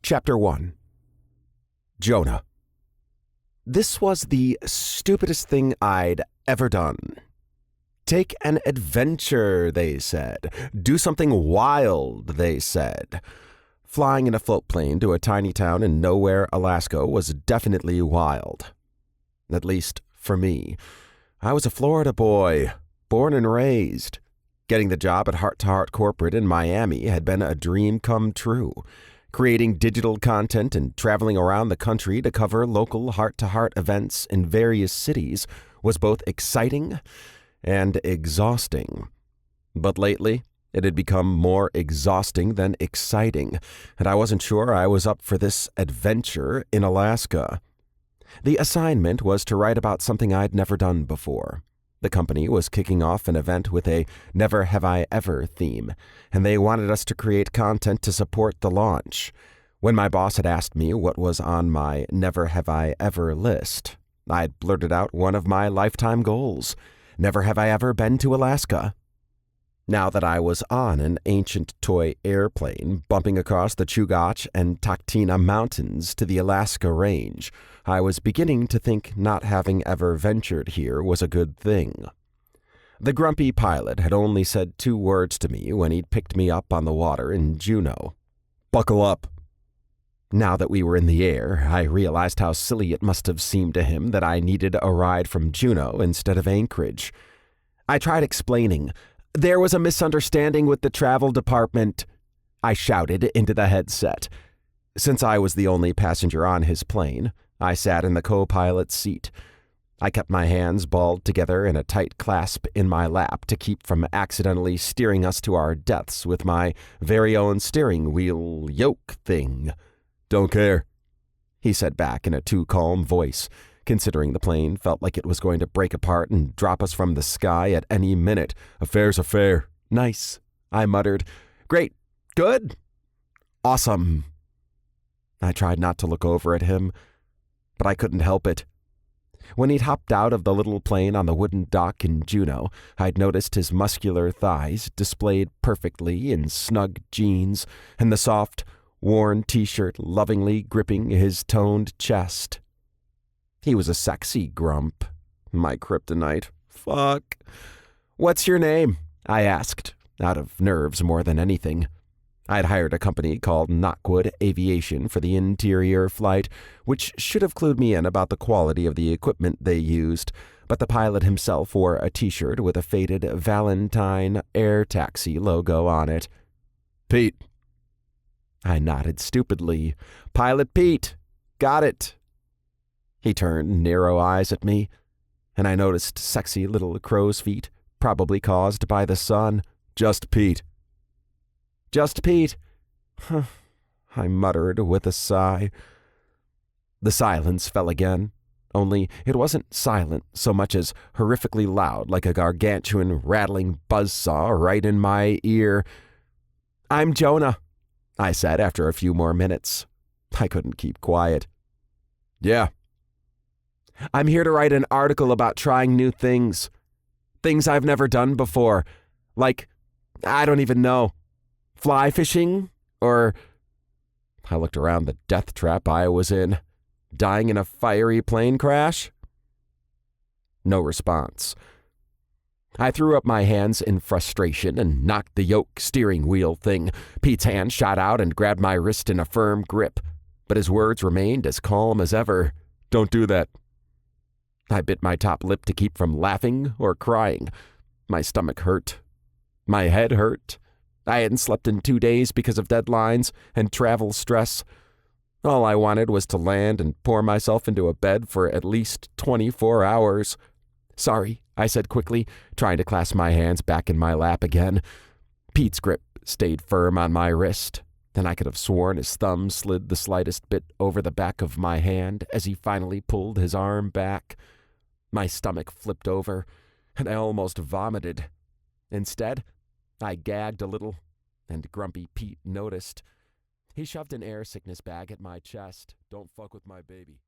Chapter 1. Jonah. This was the stupidest thing I'd ever done. Take an adventure, they said. Do something wild, they said. Flying in a float plane to a tiny town in nowhere, Alaska was definitely wild. At least for me. I was a Florida boy, born and raised. Getting the job at Heart to Heart Corporate in Miami had been a dream come true. Creating digital content and traveling around the country to cover local heart-to-heart events in various cities was both exciting and exhausting. But lately, it had become more exhausting than exciting, and I wasn't sure I was up for this adventure in Alaska. The assignment was to write about something I'd never done before. The company was kicking off an event with a Never Have I Ever theme, and they wanted us to create content to support the launch. When my boss had asked me what was on my Never Have I Ever list, I'd blurted out one of my lifetime goals. Never have I ever been to Alaska. Now that I was on an ancient toy airplane bumping across the Chugach and Taktina Mountains to the Alaska Range, I was beginning to think not having ever ventured here was a good thing. The grumpy pilot had only said 2 words to me when he'd picked me up on the water in Juneau. "Buckle up." Now that we were in the air, I realized how silly it must have seemed to him that I needed a ride from Juneau instead of Anchorage. I tried explaining. "There was a misunderstanding with the travel department," I shouted into the headset. Since I was the only passenger on his plane, I sat in the co-pilot's seat. I kept my hands balled together in a tight clasp in my lap to keep from accidentally steering us to our deaths with my very own steering wheel yoke thing. "Don't care," he said back in a too calm voice, considering the plane felt like it was going to break apart and drop us from the sky at any minute. "A fair's a fare." "Nice," I muttered. "Great. Good. Awesome." I tried not to look over at him, but I couldn't help it. When he'd hopped out of the little plane on the wooden dock in Juneau, I'd noticed his muscular thighs displayed perfectly in snug jeans and the soft, worn t-shirt lovingly gripping his toned chest. He was a sexy grump. My kryptonite. Fuck. "What's your name?" I asked, out of nerves more than anything. I'd hired a company called Knockwood Aviation for the interior flight, which should have clued me in about the quality of the equipment they used, but the pilot himself wore a t-shirt with a faded Valentine Air Taxi logo on it. "Pete." I nodded stupidly. "Pilot Pete. Got it." He turned narrow eyes at me, and I noticed sexy little crow's feet, probably caused by the sun. "Just Pete." "Just Pete." I muttered with a sigh. The silence fell again, only it wasn't silent so much as horrifically loud, like a gargantuan rattling buzzsaw right in my ear. "I'm Jonah," I said after a few more minutes. I couldn't keep quiet. "Yeah." "I'm here to write an article about trying new things. Things I've never done before. Like, I don't even know. Fly fishing? Or..." I looked around the death trap I was in. Dying in a fiery plane crash? No response. I threw up my hands in frustration and knocked the yoke steering wheel thing. Pete's hand shot out and grabbed my wrist in a firm grip, but his words remained as calm as ever. "Don't do that." I bit my top lip to keep from laughing or crying. My stomach hurt. My head hurt. I hadn't slept in 2 days because of deadlines and travel stress. All I wanted was to land and pour myself into a bed for at least 24 hours. "Sorry," I said quickly, trying to clasp my hands back in my lap again. Pete's grip stayed firm on my wrist, and I could have sworn his thumb slid the slightest bit over the back of my hand as he finally pulled his arm back. My stomach flipped over, and I almost vomited. Instead, I gagged a little, and Grumpy Pete noticed. He shoved an air sickness bag at my chest. "Don't fuck with my baby."